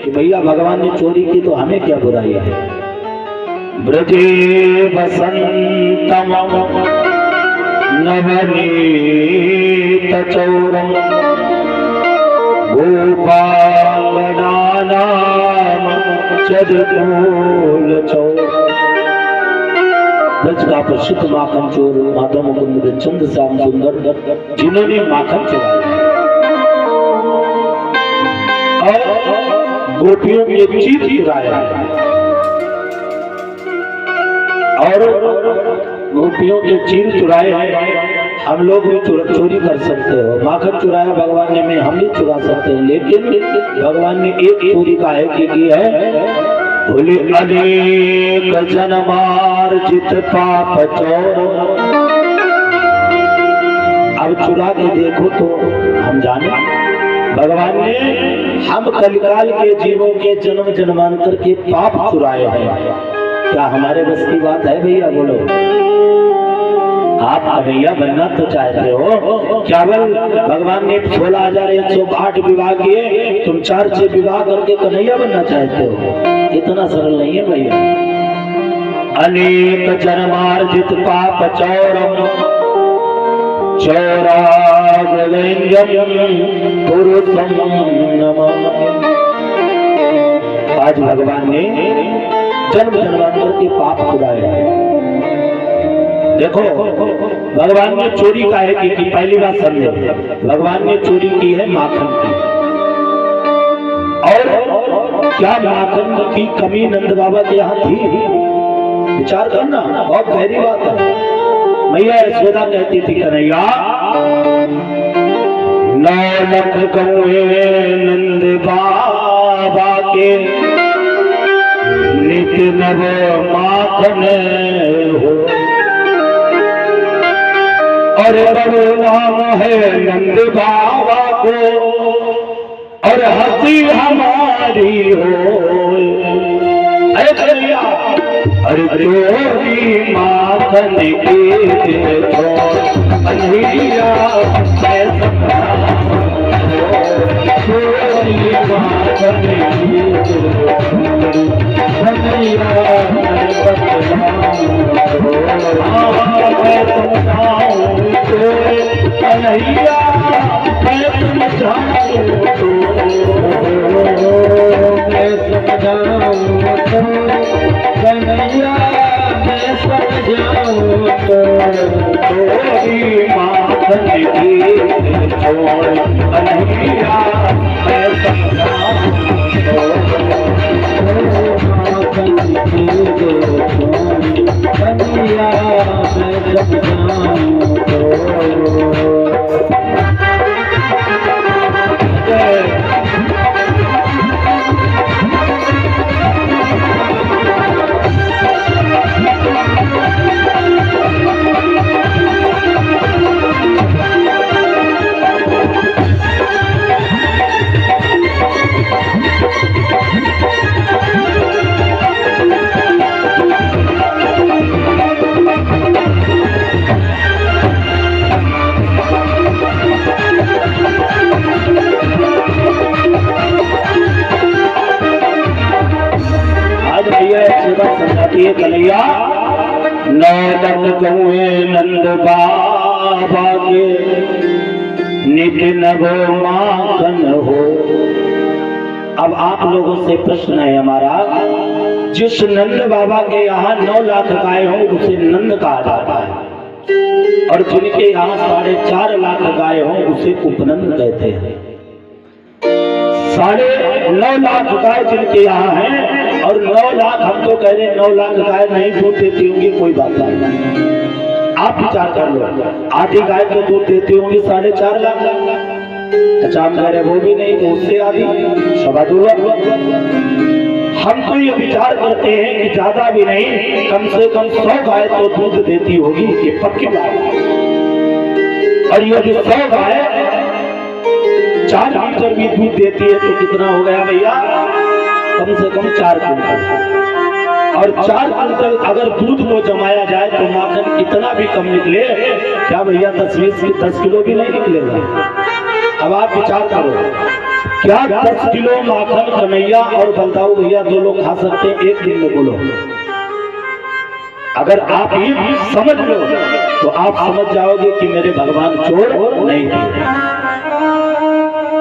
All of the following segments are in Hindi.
कि भैया भगवान ने चोरी की तो हमें क्या बुराई है। ब्रजे बसंतम नवनीत चौरम गोपालनानाम चदकोल चौर। ब्रज का प्रसिद्ध माखन चोर माधव मुकुंद चंद श्याम सुंदर जिन्होंने माखन चुराया और गोपियों के चीर चुराया और गोपियों के चीर चुराए हम लोग भी चोरी कर सकते हो। माखन चुराया भगवान ने, में हम भी चुरा सकते हैं, लेकिन भगवान ने एक चोरी का है की है, बोले अनेक जन्मार्जित पाप चोर। अब चुरा के देखो तो हम जाने भगवान ने हम कलिकाल के जीवों के जन्म जन्मांतर के पाप चुराए हैं। क्या हमारे बस की बात है भैया? बोलो। आप कन्हैया बनना तो चाहते हो? केवल भगवान ने 16,108 विवाह किए, तुम 4 विवाह करके कन्हैया बनना चाहते हो? इतना सरल नहीं है भैया। अनेक जन्मार्जित पाप चौरम चौराजलिंगम पुरुषम नमः। आज भगवान ने जन्म जन्मांतर के पाप छुड़ाए हैं। देखो भगवान ने चोरी का है कि पहली बात समझो, भगवान ने चोरी की है माखन की। और क्या माखन की कमी नंद बाबा के यहाँ थी? विचार करना, बहुत गहरी बात है। मैया यशोदा कहती थी कन्हैया 9 लाख गौए नंद बाबा के नित्य नव माखन हो। और बड़ो नाम है नंद बाबा को और हंसी हमारी हो। अरे कन्हैया अरे चोरी माखन की कन्हैया चोरी माखन की कन्हैया कन्हैया मैं समझाऊं तो मैं समझाऊं तो कन्हैया मैं समझाऊं तो चोरी माखन की छोड़ कन्हैया मैं समझाऊं तो माखन की कन्हैया मैं समझाऊं तो। कन्हैया 9 लाख गौए नंद बाबा के नित्य नव माखन हो। अब आप लोगों से प्रश्न है हमारा, जिस नंद बाबा के यहाँ 9 लाख गाय हो उसे नंद कहा जाता है, और जिनके यहाँ 4.5 लाख गाय हो उसे उपनंद कहते हैं। 9.5 लाख गाय जिनके यहाँ है और 9 लाख हम तो कह रहे 9 लाख गाय नहीं दूध देती होंगी, कोई बात नहीं, आप विचार कर लो। आधी गाय तो दूध देती होंगी 4.5 लाख। अच्छा हम कह रहे वो भी नहीं तो उससे आधी 2.25 लाख। हम तो ये विचार करते हैं कि ज्यादा भी नहीं, कम से कम 100 गाय तो दूध देती होगी, ये पक्की बात। और ये जो 100 गाय 4 लीटर भी दूध देती है तो कितना हो गया भैया? कम से कम 4 क्विंटल। और 4 क्विंटल अगर दूध को जमाया जाए तो माखन कितना भी कम निकले, क्या भैया 10 किलो भी नहीं निकलेगा। अब आप विचार करो, क्या 10 किलो माखन कन्हैया और बलदाऊ भैया 2 लोग खा सकते हैं एक दिन में? बोलो। अगर आप ये समझ लो तो आप समझ जाओगे कि मेरे भगवान चोर नहीं थे।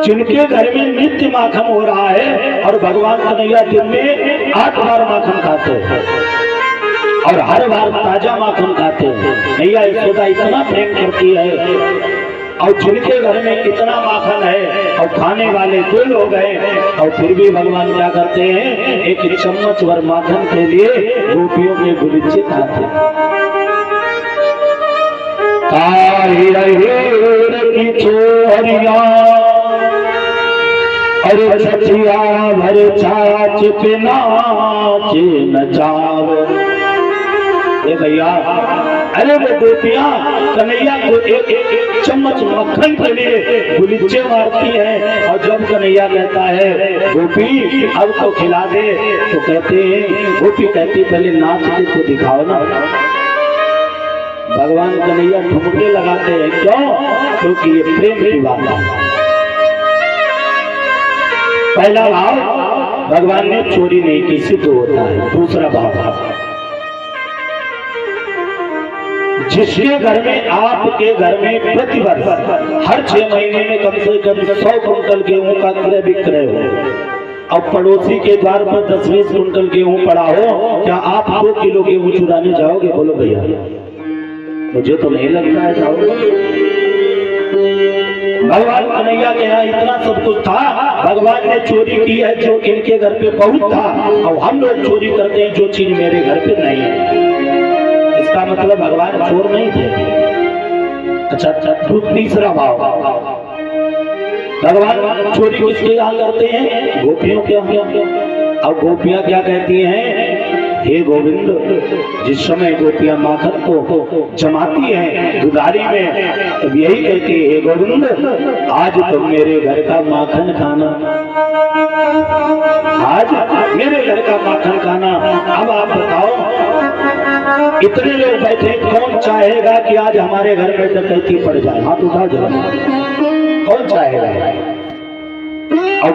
जिनके घर में नित्य माखन हो रहा है और भगवान कन्हैया दिन में 8 बार माखन खाते हैं और हर बार ताजा माखन खाते हैं। मैया यशोदा इतना प्रेम करती है और जिनके घर में इतना माखन है और खाने वाले 2 लोग हैं और फिर भी भगवान क्या करते हैं? एक चम्मच भर माखन के लिए गोपियों के गुलिच्चे खाते हैं। की छोरिया अरे छठिया भर छाछ पे नाचे नचावे। भैया अरे वो गोपियां कन्हैया को एक चम्मच मक्खन के लिए गुलिच्चे मारती है और जब कन्हैया कहता है गोपी अब तो खिला दे तो कहते हैं, गोपी कहती पहले नाच के तो दिखाओ ना। भगवान कन्हैया ठुमके लगाते हैं। क्यों? क्योंकि ये प्रेम की बात है। पहला भाव भगवान ने चोरी नहीं की, सिद्ध होता है। दूसरा भाव जिसके घर में आपके घर में प्रतिवर्ष हर 6 महीने में कम से कम 100 कुंटल गेहूं का क्रय विक्रय हो और पड़ोसी के द्वार पर 10-20 कुंटल गेहूं पड़ा हो, क्या आप 2 किलो गेहूं चुराने जाओगे? बोलो भैया। मुझे तो नहीं लगता है जाओगे। भगवान कन्हैया के यहाँ इतना सब कुछ था, भगवान ने चोरी की है जो इनके घर पे बहुत था और हम लोग चोरी करते हैं जो चीज मेरे घर पे नहीं है। इसका मतलब भगवान चोर नहीं थे। अच्छा, तीसरा भाव भगवान चोरी किसके यहाँ करते हैं? गोपियों के यहाँ। और गोपियां क्या कहती हैं? हे गोविंद, जिस समय गोपियां माखन को जमाती हैं दुधारी में, तब यही कहती है, हे गोविंद आज तुम मेरे घर का माखन खाना, आज मेरे घर का माखन खाना। अब आप बताओ, इतने लोग बैठे, कौन चाहेगा कि आज हमारे घर में डकैती पड़ जाए? हाथ उठा जरा, कौन चाहेगा? और